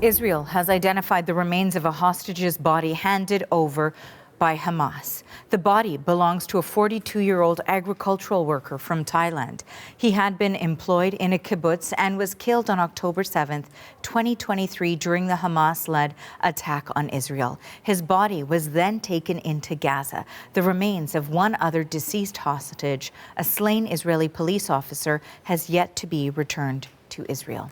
Israel has identified the remains of a hostage's body handed over by Hamas. The body belongs to a 42-year-old agricultural worker from Thailand. He had been employed in a kibbutz and was killed on October 7th, 2023 during the Hamas-led attack on Israel. His body was then taken into Gaza. The remains of one other deceased hostage, a slain Israeli police officer, has yet to be returned to Israel.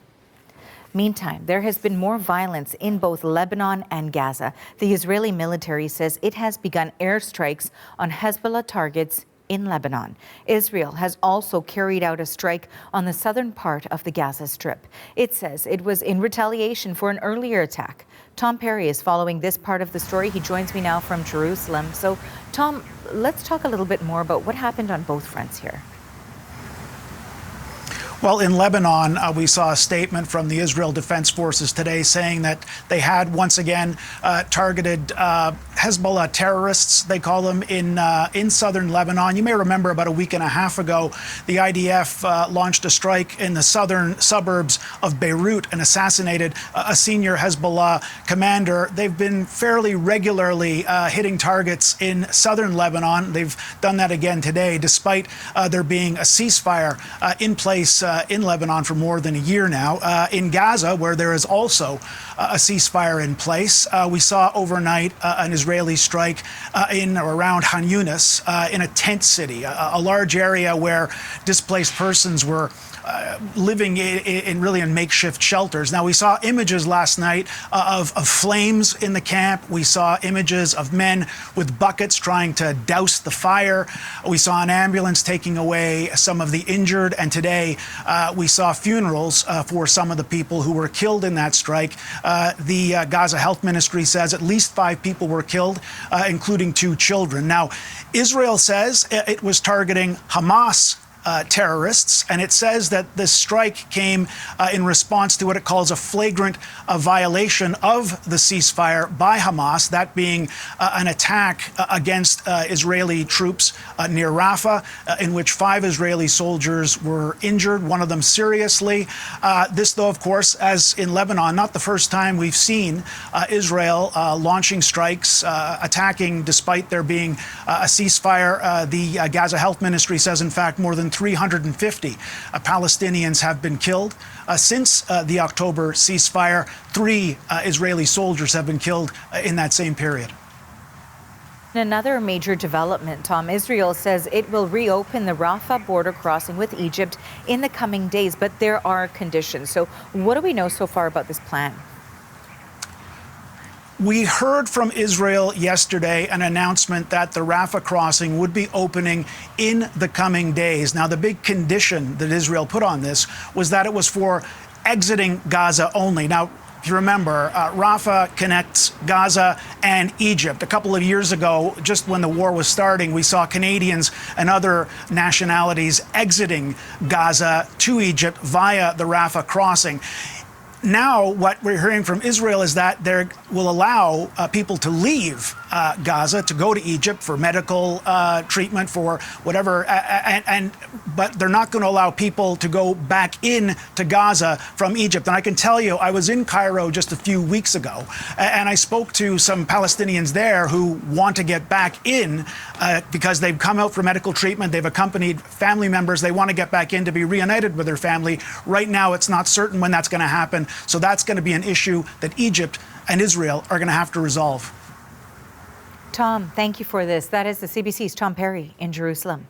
Meantime, there has been more violence in both Lebanon and Gaza. The Israeli military says it has begun airstrikes on Hezbollah targets in Lebanon. Israel has also carried out a strike on the southern part of the Gaza Strip. It says it was in retaliation for an earlier attack. Tom Perry is following this part of the story. He joins me now from Jerusalem. So, Tom, let's talk a little bit more about what happened on both fronts here. Well, in Lebanon, we saw a statement from the Israel Defense Forces today saying that they had once again targeted Hezbollah terrorists, they call them, in southern Lebanon. You may remember about a week and a half ago, the IDF launched a strike in the southern suburbs of Beirut and assassinated a senior Hezbollah commander. They've been fairly regularly hitting targets in southern Lebanon. They've done that again today, despite there being a ceasefire in place in Lebanon for more than a year now. In Gaza, where there is also a ceasefire in place, we saw overnight an Israeli strike in or around Khan Younis in a tent city, a large area where displaced persons were living in makeshift shelters. Now, we saw images last night of flames in the camp. We saw images of men with buckets trying to douse the fire. We saw an ambulance taking away some of the injured. And today, we saw funerals for some of the people who were killed in that strike. The Gaza Health Ministry says at least 5 people were killed, including 2 children. Now, Israel says it was targeting Hamas terrorists, and it says that this strike came in response to what it calls a flagrant violation of the ceasefire by Hamas, that being an attack against Israeli troops near Rafah, in which 5 Israeli soldiers were injured, one of them seriously. This, though, of course, as in Lebanon, not the first time we've seen Israel launching strikes, attacking despite there being a ceasefire. The Gaza Health Ministry says, in fact, more than 350 Palestinians have been killed. Since the October ceasefire, 3 Israeli soldiers have been killed in that same period. Another major development, Tom. Israel says it will reopen the Rafah border crossing with Egypt in the coming days, but there are conditions. So what do we know so far about this plan? We heard from Israel yesterday an announcement that the Rafah crossing would be opening in the coming days. Now, the big condition that Israel put on this was that it was for exiting Gaza only. Now, if you remember, Rafah connects Gaza and Egypt. A couple of years ago, just when the war was starting, we saw Canadians and other nationalities exiting Gaza to Egypt via the Rafah crossing. Now, what we're hearing from Israel is that they will allow people to leave Gaza to go to Egypt for medical treatment, for whatever, but they're not going to allow people to go back in to Gaza from Egypt. And I can tell you, I was in Cairo just a few weeks ago, and I spoke to some Palestinians there who want to get back in because they've come out for medical treatment. They've accompanied family members. They want to get back in to be reunited with their family. Right now, it's not certain when that's going to happen. So that's going to be an issue that Egypt and Israel are going to have to resolve. Tom, thank you for this. That is the CBC's Tom Perry in Jerusalem.